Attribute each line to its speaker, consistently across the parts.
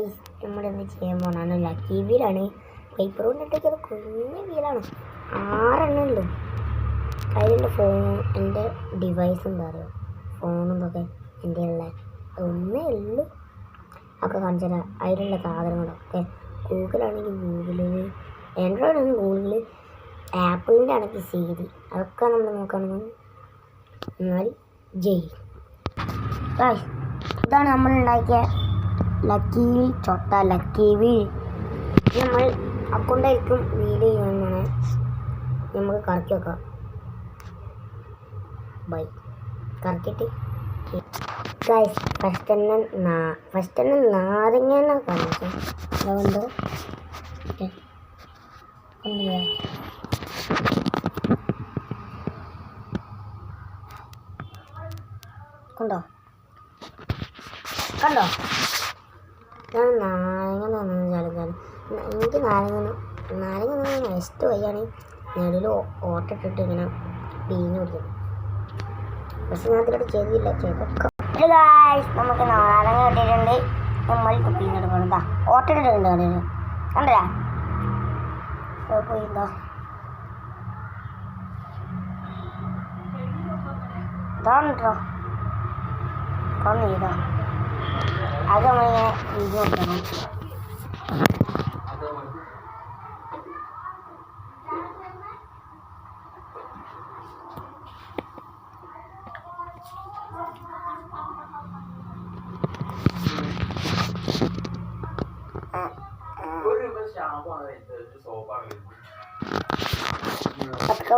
Speaker 1: Guys നമ്മളിന്ന് ചെയ്യാൻ പോകണതാണ് lucky വീലാണ്. Paper കൊണ്ടിട്ടൊക്കെ കുഞ്ഞ വീലാണ്. 6 ഉള്ളൂ. അതിൻ്റെ എൻ്റെ ഡിവൈസ് എന്താ പറയുക, ഫോണും ഇതൊക്കെ എൻ്റെ ഉള്ള ഒന്നേ ഉള്ളൂ. ഒക്കെ കാണിച്ചു തരാം. അതിലുള്ള സാധനങ്ങളൊക്കെ ഗൂഗിളാണെങ്കിൽ ഗൂഗിള്, ആൻഡ്രോയിഡ് ആണെങ്കിൽ ഗൂഗിള്, ആപ്പിളിൻ്റെ ആണെങ്കിൽ സിരി, അതൊക്കെ നമ്മൾ നോക്കുകയാണെങ്കിൽ എന്നാൽ ജയ്. ഇതാണ് നമ്മളുണ്ടാക്കിയ ലക്കി വീൽ ചൊട്ട. ലക്കി വീൽ നമ്മൾ അക്കൗണ്ടായിരിക്കും വീൽ ചെയ്യുന്നതാണ്. നമുക്ക് കറക്കി വെക്കാം. ബൈ കറക്കിയിട്ട് ഗൈസ് ഫസ്റ്റ് തന്നെ നാരങ്ങ കാണിച്ചു. അതുകൊണ്ട് കണ്ടോ കണ്ടോ ഞാൻ നാരങ്ങ ചാലും. എനിക്ക് നാരങ്ങ ഇഷ്ടം വയ്യാണ്. നെടിൽ ഓട്ടിട്ടിട്ട് ഇങ്ങനെ പീഞ്ഞ് കൊടുക്കും. പക്ഷെ ഞാൻ അതിലോട്ട് ചെയ്തില്ല. ചെയ്തൊക്കെ നമുക്ക് നാരങ്ങ കിട്ടിയിട്ടുണ്ട്. നമ്മൾ പീഞ്ഞെടുക്കണം. എന്താ ഓട്ടിട്ടിട്ടുണ്ട് കണ്ടില്ല, കണ്ടല്ല പോയി. എന്താ ഇതാണ് കേട്ടോ ചെയ്തോ. അത് നമ്മളിങ്ങനെ വീഡിയോ കൊടുക്കണം.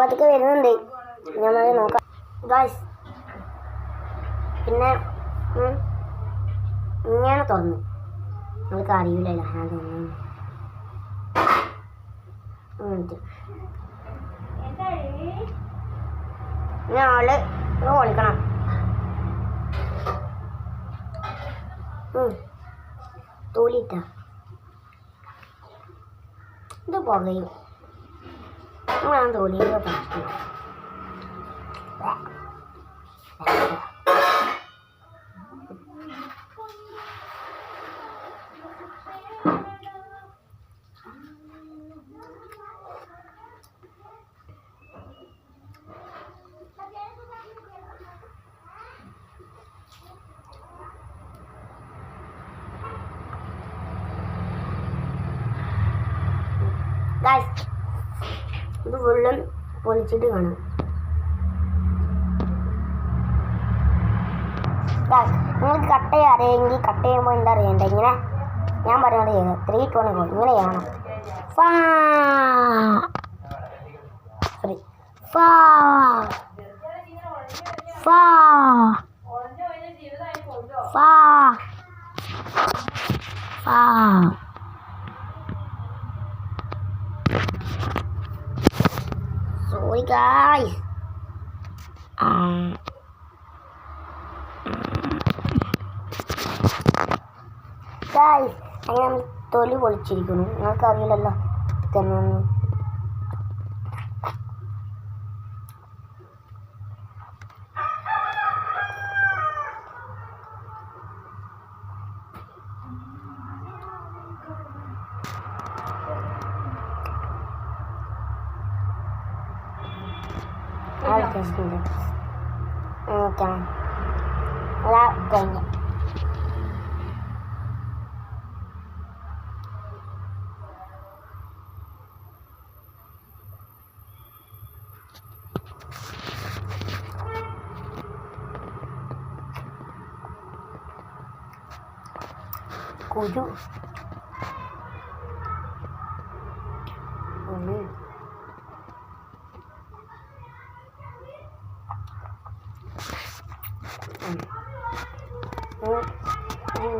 Speaker 1: പതുക്കെ വരുന്നുണ്ട്. നമ്മൾ നോക്കാം ഗൈസ്. പിന്നെ ഇങ്ങനെ തുറന്നു നമുക്ക് അറിയില്ലല്ലോ. ഞാൻ തോന്നുന്നു ആള് ഓളിക്കണം. തോലിട്ട ഇത് പുകയും ഞാൻ തോലിയൊക്കെ പറ്റും. ഇത് ഫുള്ളും പൊളിച്ചിട്ട് കാണാം. നിങ്ങൾക്ക് കട്ട് ചെയ്യാൻ അറിയെങ്കിൽ കട്ട് ചെയ്യുമ്പോൾ എന്താ അറിയണ്ട, ഇങ്ങനെ ഞാൻ പറയുന്നത് ചെയ്യുന്നത് 3, 2, 1 ഇങ്ങനെ ചെയ്യണം. Sorry guys. അങ്ങനെ തൊലി പൊളിച്ചിരിക്കുന്നു. നിങ്ങൾക്ക് അറിയില്ലല്ലോ തന്നെ. കഴിഞ്ഞു. കുരു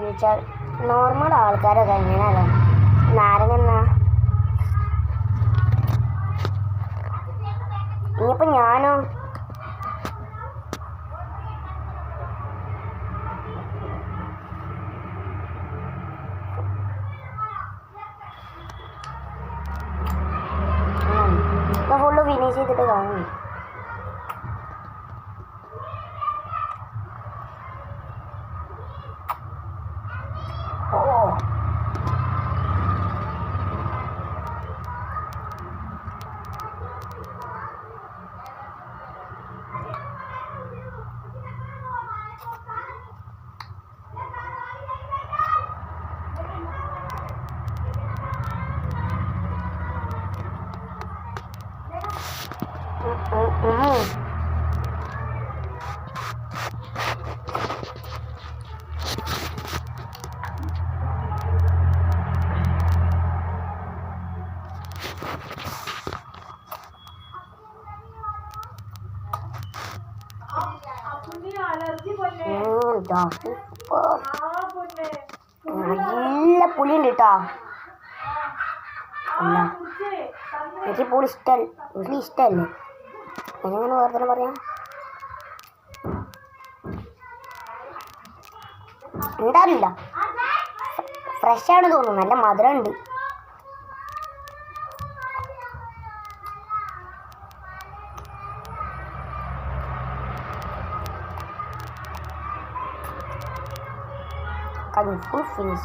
Speaker 1: ചോദിച്ചാൽ നോർമൽ ആൾക്കാരൊക്കെ എങ്ങനെയല്ല നാരങ്ങ. ഇനിയിപ്പോൾ ഞാനോ ഫുള്ള് ഫിനിഷ് ചെയ്തിട്ട് കാണും. നല്ല പുളിയുണ്ട് കേട്ടോ. അല്ല എനിക്ക് പുളി ഇഷ്ടമല്ലേ, എങ്ങനെ വേറെ പറയാം. ഉണ്ടാവില്ല, ഫ്രഷ് ആണ് തോന്നുന്നു, നല്ല മധുരം ഉണ്ട്. Full finish.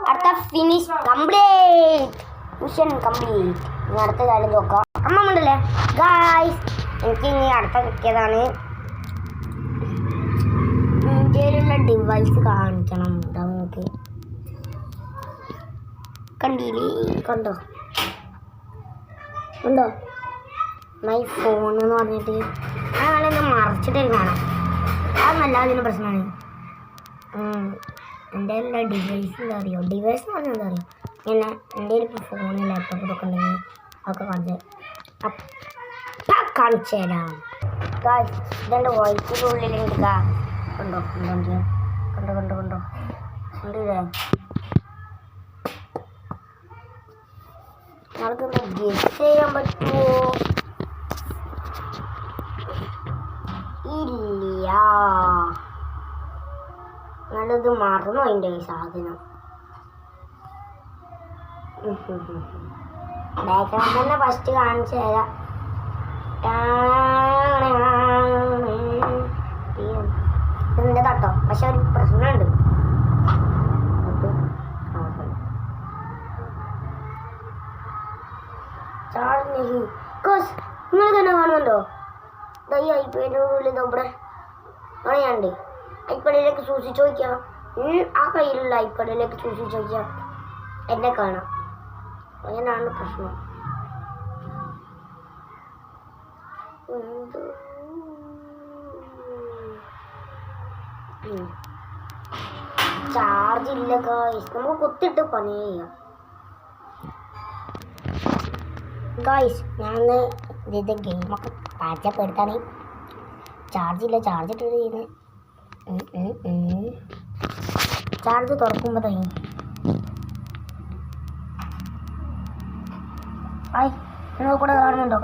Speaker 1: അടുത്ത ഫിനിഷ് കംപ്ലീറ്റ്, മിഷൻ കംപ്ലീറ്റ്. ഇനി അടുത്ത കാര്യം നോക്കാം. അമ്മ ഉണ്ടല്ലേ ഗായ്സ്, എനിക്ക് ഇനി അടുത്ത കിട്ടിയതാണ്. ഇന്ത്യയിലുള്ള ഡിവൈസ് കാണിക്കണം. നമുക്ക് കണ്ടോ മൈ ഫോൺ എന്ന് പറഞ്ഞിട്ട് അയാളെന്ന് മറച്ചിട്ട് കാണാം. അതൊന്നല്ല അതിന് പ്രശ്നമാണ്. എൻ്റെ എല്ലാ ഡിവൈസ് എന്താ അറിയോ, ഡിവൈസ് എന്ന് പറഞ്ഞാൽ എന്താ അറിയോ, ഇങ്ങനെ എൻ്റെ ഇപ്പോൾ ഫോൺ ലാപ്ടോപ്പ് ഇതൊക്കെ ഉണ്ടെങ്കിൽ അതൊക്കെ കാണിച്ചു തരാം. ഇതെൻ്റെ വോയിസിൻ്റെ ഉള്ളിലേക്ക് കണ്ടോ കണ്ടില്ലേ. നമുക്കൊന്ന് ഗെസ് ചെയ്യാൻ പറ്റുമോ? ഇല്ല, നല്ലത് മറന്നു അതിൻ്റെ സാധനം. ബാക്ക്ഗ്രൗണ്ട് തന്നെ ഫസ്റ്റ് കാണിച്ചു തരാം. ഇതിൻ്റെ തട്ടോ, പക്ഷെ ഒരു പ്രശ്നമുണ്ട്. നിങ്ങൾ തന്നെ കാണുന്നുണ്ടോ? ഈ ഐപ്പേൻ്റെ ഉള്ളിൽ നമ്മുടെ കളയാണ്ട് ഐപ്പേഡിലേക്ക് സൂക്ഷിച്ച് നോക്കിയാൽ, ആ കയ്യിലുള്ള ഐപ്പേഡിലേക്ക് സൂക്ഷിച്ച് നോക്കിയാൽ എന്നെ കാണാം. അങ്ങനെയാണ് പ്രശ്നം. ചാർജ് ഇല്ല ഗായ്സ്, നമുക്ക് കുത്തിട്ട് പണി ചെയ്യാം. ഗായ്സ് ഞാൻ ഇത് ഗെയിമൊക്കെ പാചകപ്പെടുത്താണ്. ചാർജില്ല, ചാർജ് ഇട്ട് ചെയ്യുന്നത്. ചാർജ് തുറക്കുമ്പോൾ തുടങ്ങി. ആയി നിങ്ങൾ കൂടെ കാണുന്നുണ്ടോ?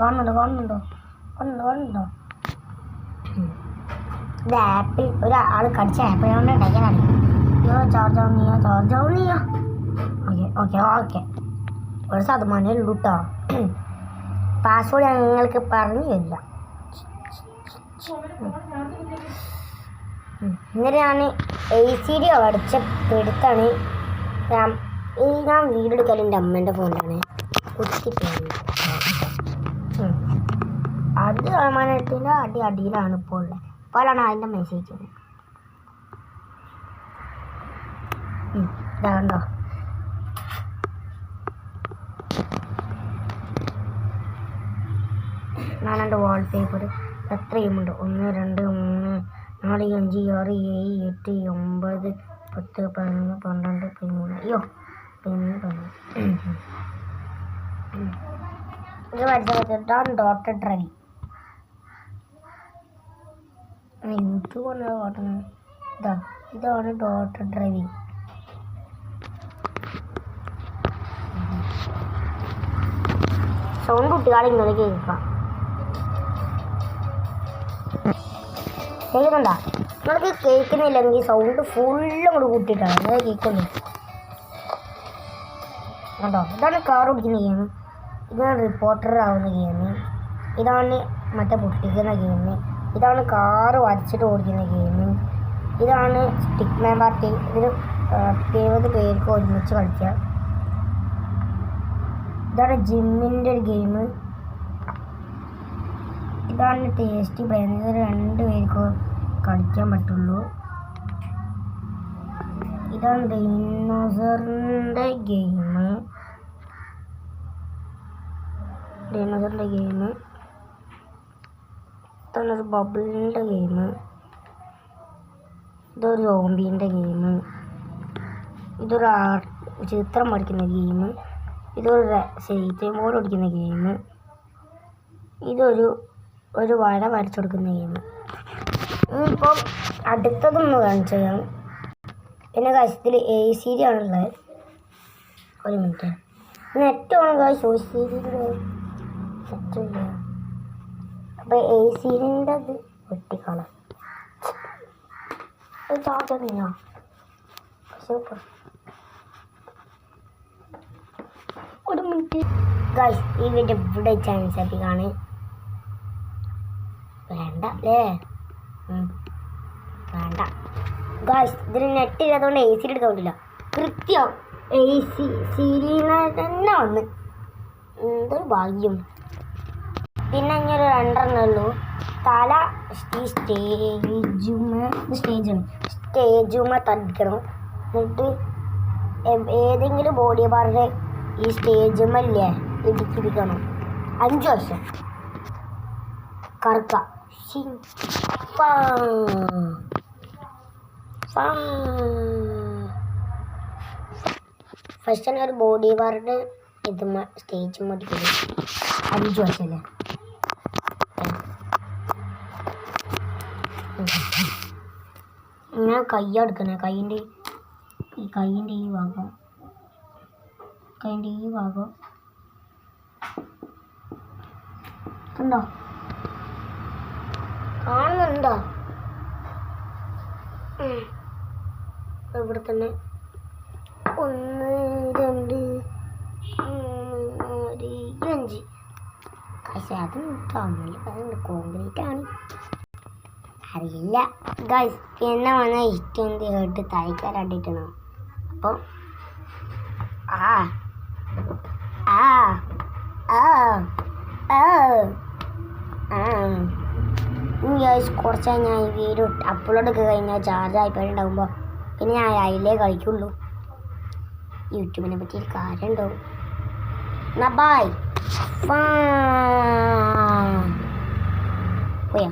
Speaker 1: ഇത് ആപ്പിൾ ഒരാൾ കടിച്ച ആപ്പിൾ കൊണ്ട് ഉണ്ടാക്കിയതാണ്. ചാർജ് ആവുന്നില്ല. ഓക്കെ ഒരു ശതമാനമേ ഉള്ളൂ കേട്ടോ. പാസ്വേഡ് ഞങ്ങൾക്ക് പറഞ്ഞു തരില്ല. ഇന്നലെ ഞാൻ ACD അടിച്ച പെടുത്താണ്. ഞാൻ വീടെടുക്കൽ എൻ്റെ അമ്മേൻ്റെ ഫോണിലാണ് കുത്തിപ്പോയത്. അത് ശതമാനത്തിൻ്റെ അടിയിലാണ് ഇപ്പോൾ ഉള്ളത്. അപ്പോഴാണ് അതിൻ്റെ മെസ്സേജ്. ഇതാ കണ്ടോ, ഞാൻ എൻ്റെ വാൾപേപ്പർ എത്രയുമുണ്ട്. 1 2 3 4 5 6 7 8 9 10 11 12 13. അയ്യോ 13. ഇത് വരച്ചിട്ടാണ് ഡോട്ടർ ഡ്രൈവ്. യൂട്യൂബ് പറഞ്ഞ ഇതാണ് ഡോട്ടർ ഡ്രൈവിങ്. സൗണ്ട് കുട്ടികളെ ഇങ്ങനെ കേൾക്കാം. കേൾക്കുന്നുണ്ടോ? നിങ്ങൾക്ക് കേൾക്കുന്നില്ലെങ്കിൽ സൗണ്ട് ഫുള്ളും കൂടി കൂട്ടിയിട്ടാണ് അങ്ങനെ കേൾക്കുന്നത്. കേട്ടോ, ഇതാണ് കാർ ഓടിക്കുന്ന ഗെയിം, ഇതാണ് റിപ്പോർട്ടർ ആവുന്ന ഗെയിം, ഇതാണ് മറ്റേ പൊട്ടിക്കുന്ന ഗെയിം, ഇതാണ് കാറ് വരച്ചിട്ട് ഓടിക്കുന്ന ഗെയിം, ഇതാണ് സ്റ്റിക്മാൻ പാർട്ടി. ഇതിന് 70 പേർക്ക് ഒരുമിച്ച് കളിക്കാം. ഇതാണ് ജിമ്മിൻ്റെ ഒരു ഗെയിം, ഇതാണ് ടേസ്റ്റ് ഭയങ്കര 2 പേർക്ക് കളിക്കാൻ പറ്റുള്ളൂ. ഇതാണ് ഡൈനോസറിൻ്റെ ഗെയിം. ഇതാണ് ബബിളിൻ്റെ ഗെയിം. ഇതൊരു സോംബീൻ്റെ ഗെയിം. ഇതൊരു ചിത്രം പഠിക്കുന്ന ഗെയിം. ഇതൊരു സൈക്കിൾ ബോർഡ് ഓടിക്കുന്ന ഗെയിം. ഇതൊരു വര വരച്ചു കൊടുക്കുന്ന ഗെയിം. ഇപ്പം അടുത്തതൊന്ന് കാണിച്ചു തരാം. പിന്നെ ഇതിൽ ACD ആണുള്ളത്. ഒരു മിനിറ്റ്, നെറ്റ് ആണ് ACD സെറ്റില്ല. അപ്പോൾ ACDൻ്റെ അത് വെട്ടിക്കളാം. ചാർജറില്ല. സൂപ്പർ. ഒരു മിനിറ്റ് ഗൈസ്, ഈ വീഡിയോ ഇവിടെ ചാൻസ് ആക്കിയാണ്. വേണ്ട അല്ലേ? വേണ്ട ഗൈസ്, ഇതിന് നെറ്റ് ഇല്ലാത്തതുകൊണ്ട് ACD എടുത്തോണ്ടില്ല. കൃത്യം ACD തന്നെ വന്ന്. എന്തൊരു ഭാഗ്യം. പിന്നെ ഇങ്ങനെ 2 ഉള്ളൂ. തല ഈ സ്റ്റേജുമേ തടിക്കണം. എന്നിട്ട് ഏതെങ്കിലും ബോഡി പാർട്ട് ഈ സ്റ്റേജുമല്ലേ ഇടിക്കിരിക്കണം. 5 വർഷം കറക്ക. ഫസ്റ്റ് തന്നെ ഒരു ബോഡി പാർട്ട് സ്റ്റേജ് മടിക്കുന്നത് 5 വർഷമല്ലേ. ഞാൻ കയ്യെടുക്കണേ. കൈയിൻ്റെ ഈ ഭാഗം കണ്ടോ? കാണുന്നുണ്ടോ? ഇവിടെ തന്നെ 1 2 3 4 5. പക്ഷേ അത് തമ്മിൽ കോൺക്രീറ്റ് ആണ്. അറിയില്ല ഗൈസ്. എന്നെ വന്നാൽ ഇഷ്ടം കേട്ട് തയ്ക്കാറാണ്ടിട്ടാണോ? അപ്പോൾ കുറച്ചായി ഞാൻ ഈ വീഡിയോ അപ്ലോഡ് ഒക്കെ കഴിഞ്ഞാൽ ചാർജ് ആയിപ്പോയിട്ടുണ്ടാകുമ്പോൾ പിന്നെ ഞാൻ അതിലേ കളിക്കുള്ളൂ. യൂട്യൂബിനെ പറ്റി ഒരു കാര്യം ഉണ്ടാവും. എന്നാ ബൈ. പോയാ